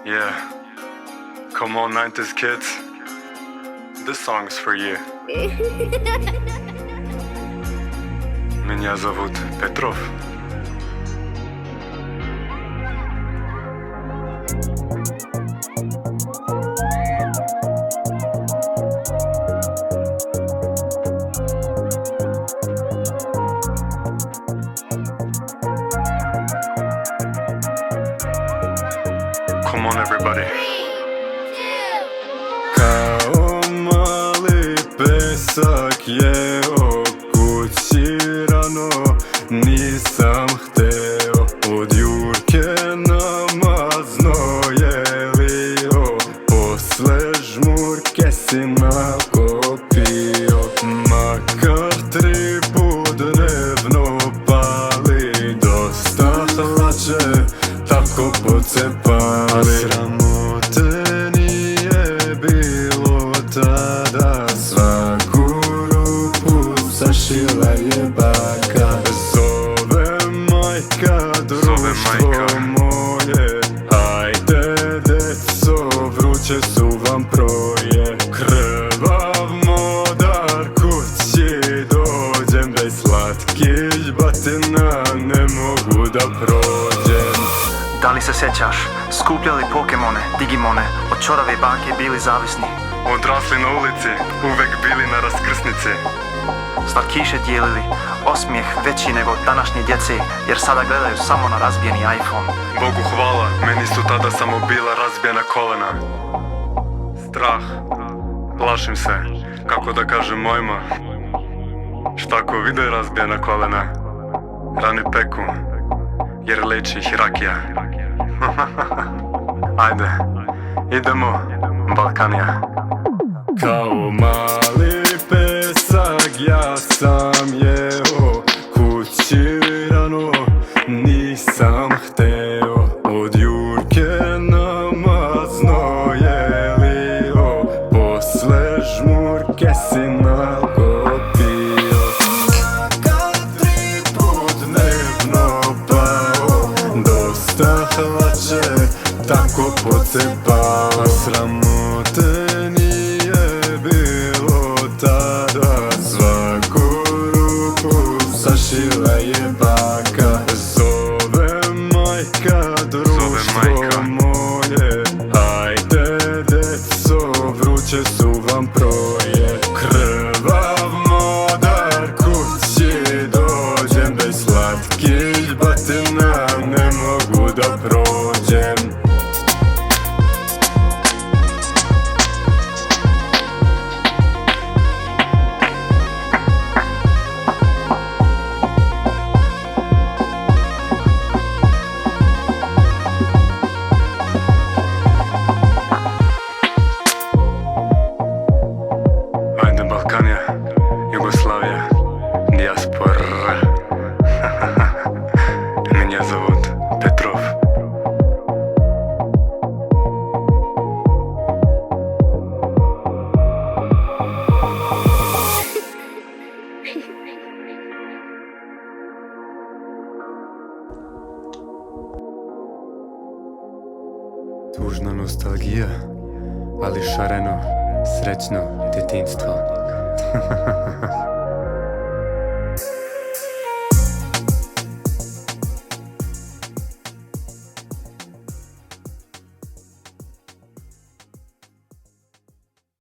Yeah, come on 90s kids, this song's for you. Меня зовут Петров. Come on everybody. Kao mali pesak je o kući rano, nisam hteo od Jurke nama znojelio, posle žmurke si nakopio, makar 3 put dnevno pali, dosta hlače tako pocepali. Sramote nije bilo tada, svaku rupu sašila je baka. Zove majka društvo moje, ajde deco, vruće su vam proje. Krvav modar kući dođem, bez slatkih batina ne mogu da prođem. Da li se sjećaš, skupljali Pokemone, Digimone, od čorave banke bili zavisni. Odrasli na ulici, uvek bili na raskrsnici. Slatkiše dijelili, osmijeh veći nego današnje djece, jer sada gledaju samo na razbijeni iPhone. Bogu hvala, meni su tada samo bila razbijena kolena. Strah, plašim se, kako da kažem mojima, šta ko vide razbijena kolena, rani peku, jer leči ih rakija. Ajde, idemo, Balkanija. Kao mali pesak ja sam jeo kući rano, nisam hteo od Jurke nama znojelio, posle žmurke si nakopio. Makar 3 put dnevno pao, dosta hlače tako pocepao. Sramote nije bilo tada, svaku ruku sašila je baka. Zove majka društvo moje, ajde deco, vruće su vam proje. Krvav modar kući dođem, bez slatkih batina ne mogu da prođem. Ajde Balkanija, Jugoslavija, dijaspora. Меня зовут Петров. Tužna nostalgija, ali šareno, srećno djetinjstvo.